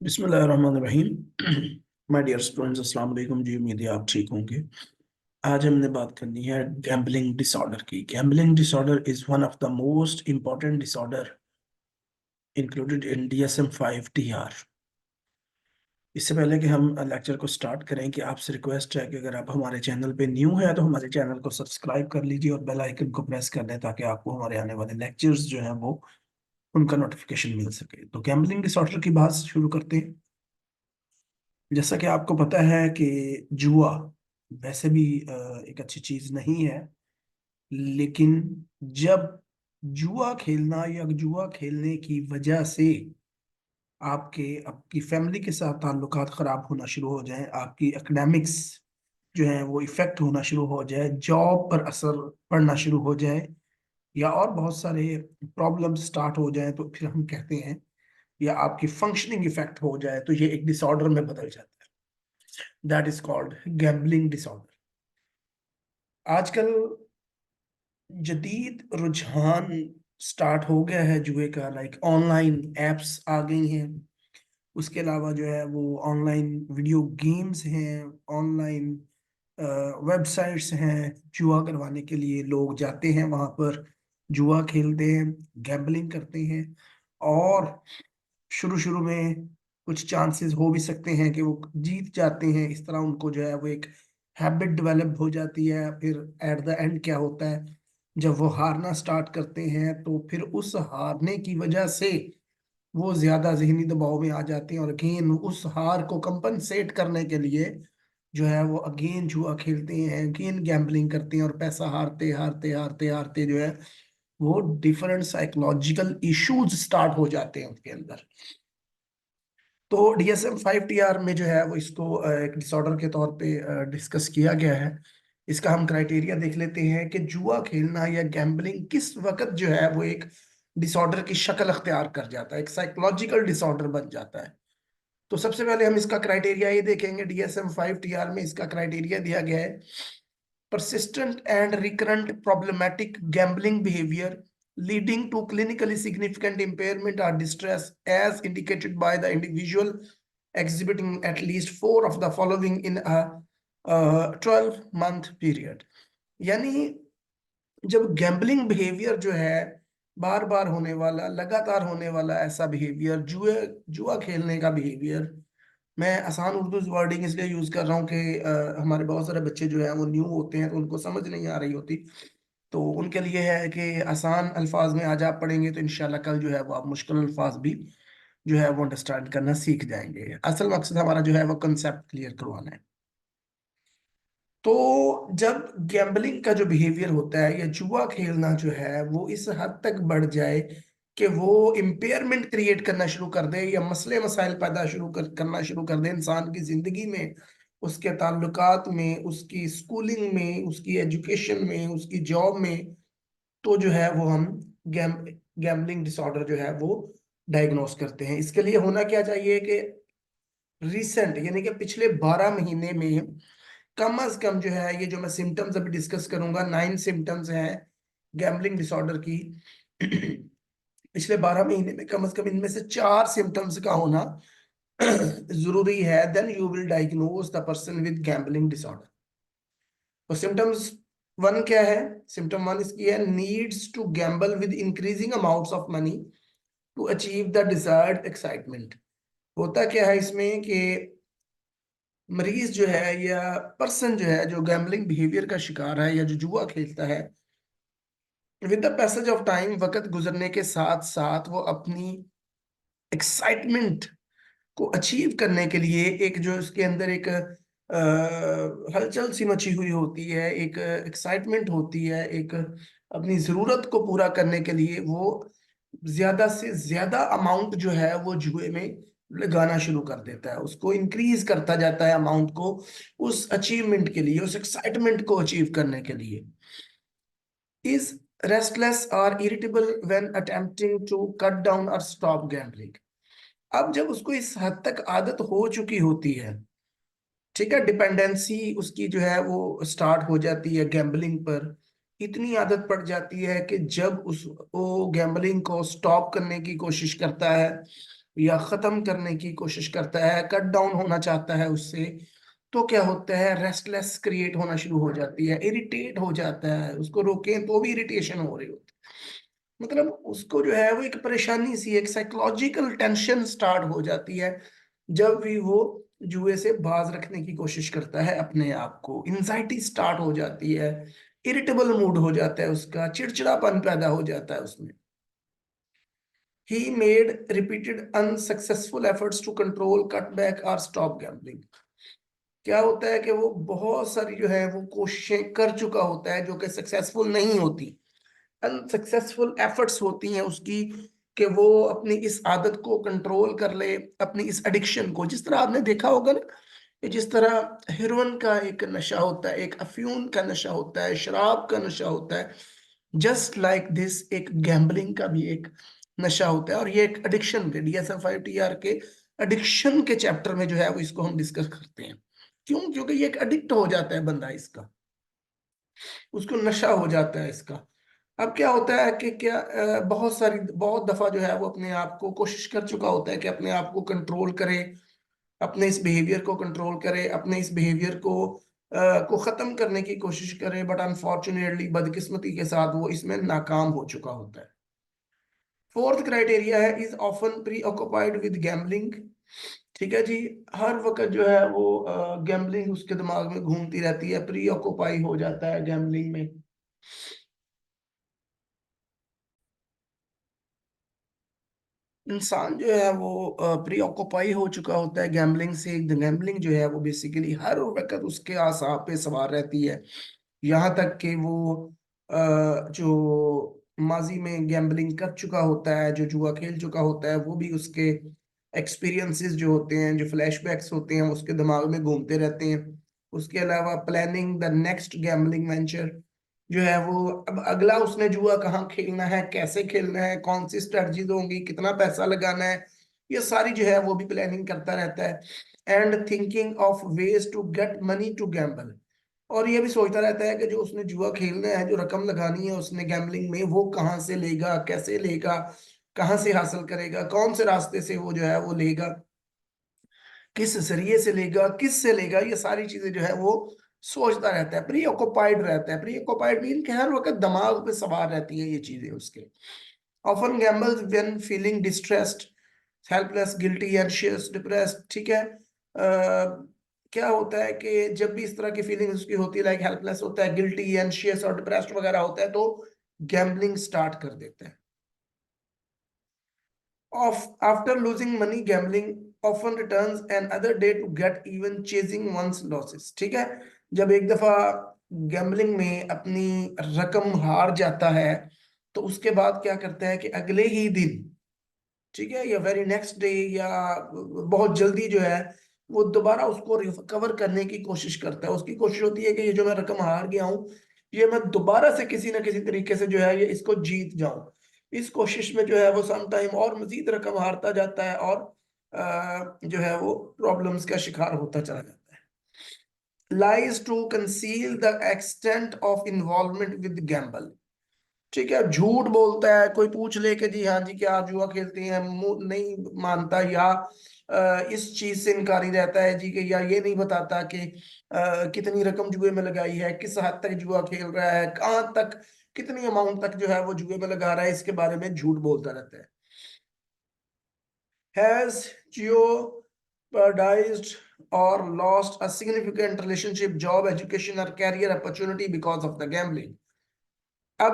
बिस्मिल्लाहिर्रहमानिर्रहीम। My dear students, अस्सलाम वालेकुम जी। उम्मीद है आप ठीक होंगे। आज हमने बात करनी है गैम्बलिंग डिसऑर्डर की। Gambling disorder is one of the most important disorder included in DSM-5 TR। इससे पहले कि हम लेक्चर को स्टार्ट करें कि आपसे रिक्वेस्ट है कि अगर आप हमारे चैनल पे न्यू हैं तो हमारे चैनल को सब्सक्राइब कर लीजिए और बेल आइकन को प्रेस कर दें ताकि आपको हमारे आने वाले लेक्चर्स जो हैं वो उनका नोटिफिकेशन मिल सके। तो गैम्बलिंग डिसऑर्डर की बात शुरू करते हैं। जैसा कि आपको पता है कि जुआ वैसे भी एक अच्छी चीज नहीं है, लेकिन जब जुआ खेलना या जुआ खेलने की वजह से आपके आपकी फैमिली के साथ ताल्लुकात खराब होना शुरू हो जाएं, आपकी एकेडमिक्स जो है वो इफेक्ट होना शुरू हो जाए, जॉब पर असर पड़ना शुरू हो जाए या और बहुत सारे प्रॉब्लम स्टार्ट हो जाए, तो फिर हम कहते हैं या आपकी फंक्शनिंग इफेक्ट हो जाए तो ये एक डिसऑर्डर में बदल जाता है। That is called gambling disorder. आजकल जदीद रुझान स्टार्ट हो गया है जुए का, लाइक ऑनलाइन एप्स आ गई हैं। उसके अलावा जो है वो ऑनलाइन वीडियो गेम्स हैं, ऑनलाइन वेबसाइट्स हैं। जुआ करवाने के लिए लोग जाते हैं वहां पर, जुआ खेलते हैं, गैम्बलिंग करते हैं और शुरू शुरू में कुछ चांसेस हो भी सकते हैं कि वो जीत जाते हैं। इस तरह उनको जो है वो एक हैबिट डेवलप हो जाती है। फिर एट द एंड क्या होता है, जब वो हारना स्टार्ट करते हैं तो फिर उस हारने की वजह से वो ज्यादा जहनी दबाव में आ जाते हैं और अगेन उस हार को कंपनसेट करने के लिए जो है वो अगेन जुआ खेलते हैं, अगेन गैम्बलिंग करते हैं और पैसा हारते हारते हारते हारते जो है वो डिफरेंट साइकोलॉजिकल इश्यूज स्टार्ट हो जाते हैं उनके अंदर। तो DSM-5 TR में जो है वो इसको एक डिसऑर्डर के तौर पे डिस्कस किया गया है। इसका हम क्राइटेरिया देख लेते हैं कि जुआ खेलना या गैम्बलिंग किस वक्त जो है वो एक डिसऑर्डर की शक्ल अख्तियार कर जाता है, एक साइकोलॉजिकल डिसऑर्डर बन जाता है। तो सबसे पहले हम इसका क्राइटेरिया ये देखेंगे। DSM-5 TR में इसका क्राइटेरिया दिया गया है: persistent and recurrent problematic gambling behavior leading to clinically significant impairment or distress as indicated by the individual exhibiting at least four of the following in a 12-month period। यानी जब gambling behaviour जो है बार बार होने वाला, लगातार होने वाला ऐसा बिहेवियर, जुआ खेलने का बिहेवियर। मैं आसान उर्दू वर्डिंग इसलिए यूज कर रहा हूँ कि हमारे बहुत सारे बच्चे जो है वो न्यू होते हैं तो उनको समझ नहीं आ रही होती। तो उनके लिए है कि आसान अल्फाज में आज आप पढ़ेंगे तो इंशाल्लाह कल जो है वो आप मुश्किल अल्फाज भी जो है वो अंडरस्टैंड करना सीख जाएंगे। असल मकसद हमारा जो है वो कंसेप्ट क्लियर करवाना है। तो जब गैम्बलिंग का जो बिहेवियर होता है या जुआ खेलना जो है वो इस हद तक बढ़ जाए कि वो इम्पेयरमेंट क्रिएट करना शुरू कर दे या मसले मसाइल पैदा करना शुरू कर दे इंसान की जिंदगी में, उसके ताल्लुकात में, उसकी स्कूलिंग में, उसकी एजुकेशन में, उसकी जॉब में, तो जो है वो हम गैम्बलिंग डिसऑर्डर जो है वो डायग्नोस करते हैं। इसके लिए होना क्या चाहिए कि रिसेंट यानी कि पिछले 12 महीने में कम अज कम जो है, ये जो मैं सिम्टम्स अभी डिस्कस करूंगा 9 सिम्टम्स हैं गैम्बलिंग डिसऑर्डर की। पिछले 12 महीने में कम से कम इनमें से 4 सिम्टम्स का होना जरूरी है। Then you will diagnose the person with gambling disorder. तो सिम्टम्स वन क्या है? सिम्टम वन इसकी है: needs to gamble with increasing amounts of money to achieve the desired excitement. होता क्या है इसमें कि मरीज जो है या पर्सन जो है जो गैम्बलिंग बिहेवियर का शिकार है या जो जुआ खेलता है, with the passage of time, वक्त गुजरने के साथ साथ वो अपनी एक्साइटमेंट को अचीव करने के लिए एक जो उसके अंदर एक हलचल सी मची हुई होती है, एक एक्साइटमेंट होती है, एक अपनी जरूरत को पूरा करने के लिए वो ज्यादा से ज्यादा अमाउंट जो है वो जुए में लगाना शुरू कर देता है, उसको इंक्रीज करता जाता है अमाउंट को, उस अचीवमेंट के लिए, उस एक्साइटमेंट को अचीव करने के लिए। इज रेस्टलेस और irritable when attempting to cut down और स्टॉप गैम्बलिंग। अब जब उसको इस हद तक आदत हो चुकी होती है, ठीक है, डिपेंडेंसी उसकी जो है वो स्टार्ट हो जाती है गैम्बलिंग पर, इतनी आदत पड़ जाती है कि जब उस वो गैम्बलिंग को स्टॉप करने की कोशिश करता है या खत्म करने की कोशिश करता है, कट डाउन होना चाहता है उससे, तो क्या होता है, रेस्टलेस क्रिएट होना शुरू हो जाती है, इरिटेट हो जाता है, उसको रोकें तो भी इरिटेशन हो रही होती है। मतलब उसको जो है वो एक परेशानी सी, एक साइकोलॉजिकल टेंशन स्टार्ट हो जाती है जब भी वो जुए से बाज रखने की कोशिश करता है अपने आप को। इंजाइटी स्टार्ट हो जाती है, इरिटेबल मूड हो जाता है उसका, चिड़चिड़ापन पैदा हो जाता है उसमें। He made repeated unsuccessful efforts to control, cut back or stop gambling. क्या होता है कि वो बहुत सारी जो है वो कोशिशें कर चुका होता है जो कि सक्सेसफुल नहीं होती, अनसक्सेसफुल एफर्ट्स होती हैं उसकी, कि वो अपनी इस आदत को कंट्रोल कर ले, अपनी इस एडिक्शन को। जिस तरह आपने देखा होगा ना कि जिस तरह हेरोइन का एक नशा होता है, एक अफ्यून का नशा होता है, शराब का नशा होता है, जस्ट लाइक दिस एक गैम्बलिंग का भी एक नशा होता है। और ये एक एडिक्शन के DSM-5 TR के एडिक्शन के चैप्टर में जो है वो इसको हम डिस्कस करते हैं। क्यों? क्योंकि ये एक एडिक्ट हो जाता है बंदा इसका, उसको नशा हो जाता है इसका। अब क्या होता है कि क्या बहुत दफा जो है वो अपने आप को कोशिश कर चुका होता है कि अपने आप को कंट्रोल करे, अपने इस बिहेवियर को कंट्रोल करे, अपने इस बिहेवियर को खत्म करने की कोशिश करे, बट अनफॉर्चुनेटली बदकिस्मती के साथ वो इसमें नाकाम हो चुका होता है। फोर्थ क्राइटेरिया है, is often pre occupied with gambling. ठीक है जी, हर वक्त जो है वो गैम्बलिंग उसके दिमाग में घूमती रहती है, प्री ऑक्युपाई हो जाता है गैम्बलिंग में। इंसान जो है वो प्री ऑक्युपाई हो चुका होता है गैम्बलिंग से। गैम्बलिंग जो है वो बेसिकली हर वक्त उसके आसाब पे सवार रहती है, यहाँ तक कि वो जो माजी में गैम्बलिंग कर चुका होता है, जो जुआ खेल चुका होता है, वो भी उसके एक्सपीरियंसेस जो होते हैं, जो फ्लैशबैक्स होते हैं, उसके दिमाग में घूमते रहते हैं। उसके अलावा planning the next gambling venture जो है वो, अब अगला उसने जुआ कहाँ खेलना है, कैसे खेलना है, कौन सी स्ट्रेटजीज होंगी, कितना पैसा लगाना है, ये सारी जो है वो भी प्लानिंग करता रहता है। And thinking of ways to get money to gamble. और ये भी सोचता रहता है कि जो उसने जुआ खेलना है, जो रकम लगानी है उसने गैम्बलिंग में, वो कहाँ से लेगा, कैसे लेगा, कहाँ से हासिल करेगा, कौन से रास्ते से वो जो है वो लेगा, किस जरिए से लेगा, किस से लेगा, ये सारी चीजें जो है वो सोचता रहता है, प्री ऑक्युपाइड रहता है। प्री ऑक्युपाइड मीन कि हर वक्त दिमाग पे सवार रहती है ये चीजें उसके। Often gambles when feeling distressed, helpless, guilty, anxious, depressed. ठीक है, क्या होता है कि जब भी इस तरह की फीलिंग उसकी होती है, लाइक हेल्पलेस होता है, गिल्टी, एंशियस और डिप्रेस्ड वगैरह होता है, तो गैम्बलिंग स्टार्ट कर देता है। Of after losing money, gambling often returns another day to get even, chasing one's losses. ठीक है, जब एक दफा गैम्बलिंग में अपनी रकम हार जाता है, तो उसके बाद क्या करता है कि अगले ही दिन, ठीक है, या वेरी नेक्स्ट डे, या बहुत जल्दी जो है वो दोबारा उसको रिकवर करने की कोशिश करता है। उसकी कोशिश होती है कि ये जो मैं रकम हार गया हूँ, ये मैं दोबारा से किसी ना किसी तरीके से जो है ये इसको जीत जाऊं। इस कोशिश में जो है वो सम टाइम और मजीद रकम हारता जाता है, और जो है वो प्रॉब्लम्स का शिकार होता चला जाता है। Lies to conceal the extent of involvement with gamble. ठीक है, झूठ बोलता है, कोई पूछ ले कि जी हाँ जी क्या आप जुआ खेलते हैं, मुंह नहीं मानता, या इस चीज से इनकारी रहता है जी, कि या ये नहीं बताता कि कितनी रकम जुए में लगाई है, किस हद तक जुआ खेल रहा है, कहाँ तक, कितनी अमाउंट तक जो है वो जुए में लगा रहा है, इसके बारे में झूठ बोलता रहता है। Has jeopardized or lost a significant relationship, job, education or career opportunity because of the gambling। अब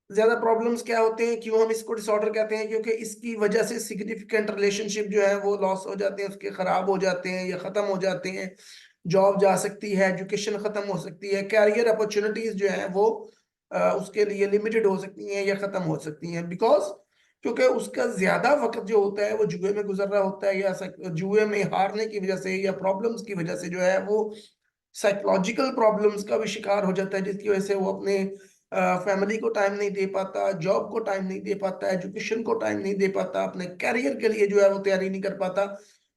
ज्यादा प्रॉब्लम्स क्या होते हैं, क्यों हम इसको डिसऑर्डर कहते हैं, क्योंकि इसकी वजह से सिग्निफिकेंट रिलेशनशिप जो है वो लॉस हो जाते हैं, उसके खराब हो जाते हैं या खत्म हो जाते हैं। जॉब जा सकती है, एजुकेशन खत्म हो सकती है, कैरियर अपॉर्चुनिटीज जो है वो उसके लिए लिमिटेड हो सकती हैं या खत्म हो सकती हैं, बिकॉज क्योंकि उसका ज्यादा वक्त जो होता है वो जुए में गुजर रहा होता है, या जुए में हारने की वजह से या प्रॉब्लम्स की वजह से जो है वो साइकोलॉजिकल प्रॉब्लम्स का भी शिकार हो जाता है, जिसकी वजह से वो अपने फैमिली को टाइम नहीं दे पाता, जॉब को टाइम नहीं दे पाता, एजुकेशन को टाइम नहीं दे पाता, अपने कैरियर के लिए जो है वो तैयारी नहीं कर पाता।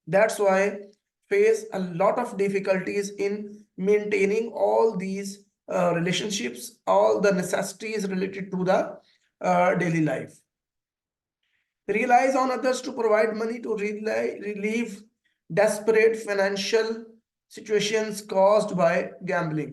That's why face a lot of difficulties in maintaining all these relationships, all the necessities related to the daily life। relies on others to provide money to relieve desperate financial situations caused by gambling.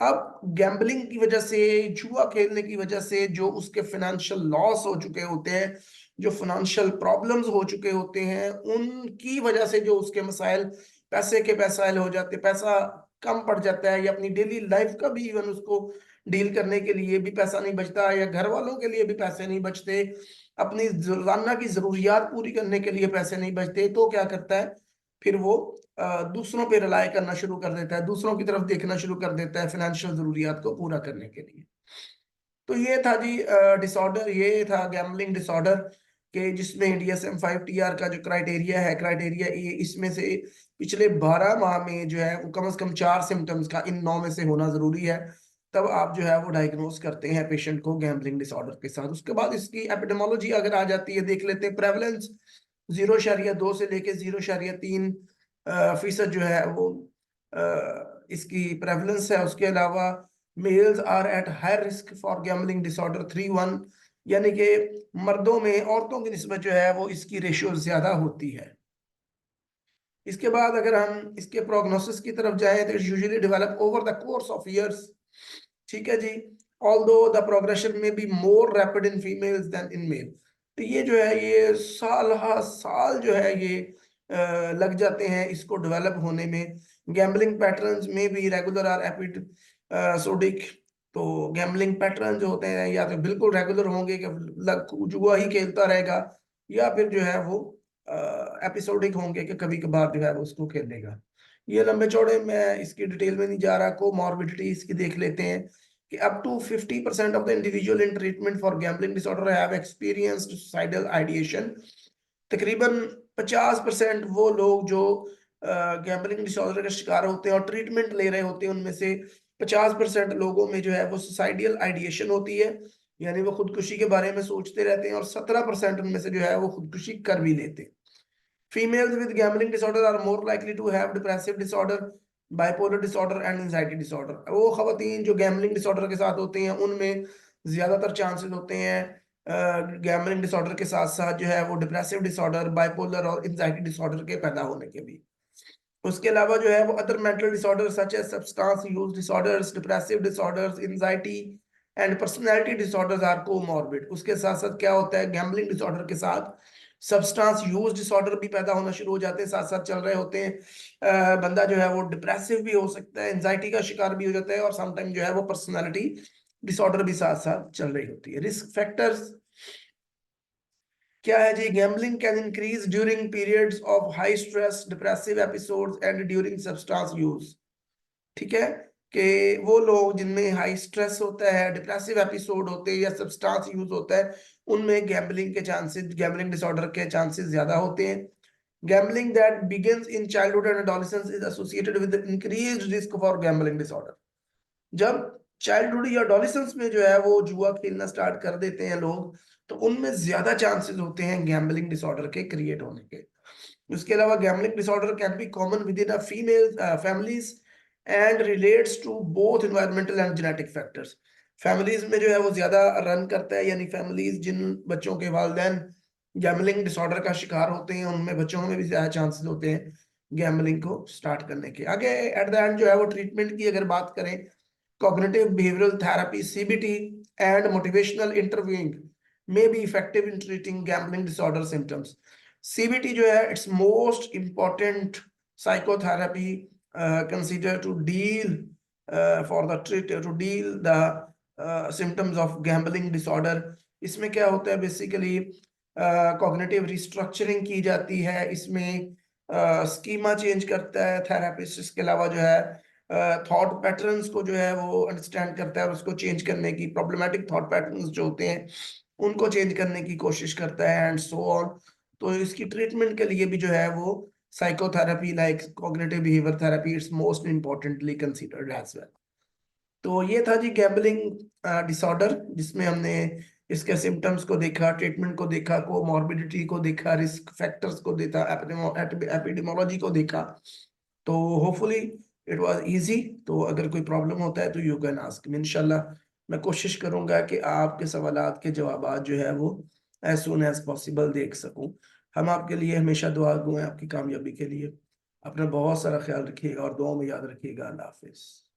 अब gambling की वजह से, जुआ खेलने की वजह से जो उसके फाइनेंशियल लॉस हो चुके होते हैं, जो फाइनेंशियल प्रॉब्लम्स हो चुके होते हैं, उनकी वजह से जो उसके मसाइल, पैसे के मसाइल हो जाते, पैसा कम पड़ जाता है, या अपनी डेली लाइफ का भी इवन उसको डील करने के लिए भी पैसा नहीं बचता, या घर वालों के लिए भी पैसे नहीं बचते, अपनी रोजाना की जरूरियात पूरी करने के लिए पैसे नहीं बचते, तो क्या करता है फिर वो दूसरों पे रिलाय करना शुरू कर देता है, दूसरों की तरफ देखना शुरू कर देता है फाइनेंशियल जरूरियात को पूरा करने के लिए। तो ये था जी डिसऑर्डर, ये था गैम्बलिंग डिसऑर्डर के, जिसमें DSM-5 TR का जो क्राइटेरिया है, क्राइटेरिया ये, इसमें से पिछले 12 माह में जो है वो कम से कम 4 सिम्टम्स का इन 9 में से होना जरूरी है, तब आप जो है वो डायग्नोज करते हैं पेशेंट को गैम्बलिंग डिसऑर्डर के साथ। उसके बाद इसकी एपिडेमोलॉजी अगर आ जाती है, देख लेते हैं। प्रेवलेंस 0.2 से लेके 0.3 फीसद जो है वो इसकी प्रेवलेंस है। उसके अलावा males are at high risk for gambling disorder 3:1, यानी कि मर्दों में औरतों की निस्बत जो है वो इसकी रेशियो ज्यादा होती है। इसके बाद अगर हम इसके प्रोग्नोसिस की तरफ जाएं तो usually develop over the course of years, ठीक है जी, ऑल्दो द प्रोग्रेशन में be more rapid in females than in male. तो ये जो है ये साल हा साल जो है ये लग जाते हैं इसको डेवलप होने में। गैम्बलिंग पैटर्न्स में भी रेगुलर आर एपिसोडिक। तो गैम्बलिंग पैटर्न जो होते हैं या तो बिल्कुल रेगुलर होंगे कि जुआ ही खेलता रहेगा, या फिर जो है वो एपिसोडिक होंगे कि कभी कभार जो है वो उसको खेलेगा। ये लंबे चौड़े, मैं इसकी डिटेल में नहीं जा रहा। कोमॉर्बिडिटी इसकी देख लेते हैं कि up to 50% of the individual in treatment for gambling disorder have experienced suicidal ideation. तकरीबन 50% वो लोग जो गैम्बलिंग डिसऑर्डर का शिकार होते हैं और ट्रीटमेंट ले रहे होते हैं, उनमें से 50% लोगों में जो है वो सुसाइडल आइडिएशन होती है, यानी वो खुदकुशी के बारे में सोचते रहते हैं, और 17% उनमें से जो है वो खुदकुशी कर भी लेते हैं। Females with gambling disorder are more likely to have depressive disorder, bipolar disorder and anxiety disorder. वो खवातीन जो गैम्बलिंग डिसऑर्डर के साथ होते हैं उनमें ज्यादातर चांसेस होते हैं गैम्बलिंग डिसऑर्डर के साथ साथ जो है वो डिप्रेसिव डिसऑर्डर, बाइपोलर और एंजाइटी डिसऑर्डर के पैदा होने के भी। उसके अलावा जो है वो other mental disorder such as substance use disorders, depressive disorders, anxiety and personality disorders are comorbid. उसके साथ साथ क्या होता है, गैम्बलिंग डिसऑर्डर के साथ सब्सटेंस यूज डिसऑर्डर भी पैदा होना शुरू हो जाते हैं, साथ साथ चल रहे होते हैं। बंदा जो है वो डिप्रेसिव भी हो सकता है, एंजाइटी का शिकार भी हो जाता है, और समटाइम जो है वो पर्सनालिटी डिसऑर्डर भी साथ साथ चल रही होती है। रिस्क फैक्टर्स क्या है जी, gambling can increase during periods of high stress, depressive episodes and during substance use. ठीक है, कि वो लोग जिनमें हाई स्ट्रेस होता है, डिप्रेसिव एपिसोड होते हैं या सब्सटेंस यूज होता है, उनमें गैम्बलिंग के चांसेस, गैम्बलिंग डिसऑर्डर के चांसेस ज्यादा होते हैं। Gambling that begins in childhood and adolescence is associated with increased risk for gambling disorder. जब चाइल्डहुड या एडोलेसेंस में जो है वो जुआ खेलना स्टार्ट कर देते हैं लोग, तो उनमें ज्यादा चांसेस होते हैं गैम्बलिंग डिसऑर्डर के क्रिएट होने के। उसके अलावा gambling disorder can be common with in a female families and relates to both environmental and genetic factors. Families में जो है वो ज्यादा रन करता है, यानी फैमिलीज जिन बच्चों के वालिदैन गैम्बलिंग डिसऑर्डर का शिकार होते हैं, उनमें बच्चों में भी ज्यादा चांसेस होते हैं गैम्बलिंग को स्टार्ट करने के। आगे एट द एंड जो है वो ट्रीटमेंट की अगर बात करें, cognitive behavioral therapy CBT and motivational interviewing may be effective in treating gambling disorder symptoms. CBT जो है it's most important psychotherapy considered to deal for the to deal the symptoms of gambling disorder. इसमें क्या होता है basically, cognitive restructuring की जाती है, इसमें स्कीमा चेंज करता है थेरापिस्ट। इसके अलावा जो है थॉट पैटर्न्स को जो है वो अंडरस्टैंड करता है और उसको चेंज करने की, प्रॉब्लमेटिक थॉट पैटर्न्स जो होते हैं उनको चेंज करने की कोशिश करता है, एंड सो ऑन। तो इसकी ट्रीटमेंट के लिए भी जो है वो psychotherapy like cognitive behaviour therapy it's most importantly considered as well. तो ये था जी गैम्बलिंग डिसऑर्डर, जिसमें हमने इसके सिम्टम्स को देखा, ट्रीटमेंट को देखा, कोमॉर्बिडिटी को देखा, रिस्क फैक्टर्स को देखा, एपिडेमोलॉजी को देखा। तो होपफुली इट वाज इजी। तो अगर कोई प्रॉब्लम होता है तो यू कैन आस्क मी, इंशाल्लाह मैं कोशिश करूंगा कि आपके सवालात के जवाब जो है वो एज सुन एज पॉसिबल देख सकूं। हम आपके लिए हमेशा दुआ गो हैं आपकी कामयाबी के लिए। अपना बहुत सारा ख्याल रखिएगा और दुआ में याद रखिएगा। अल्लाह हाफिज।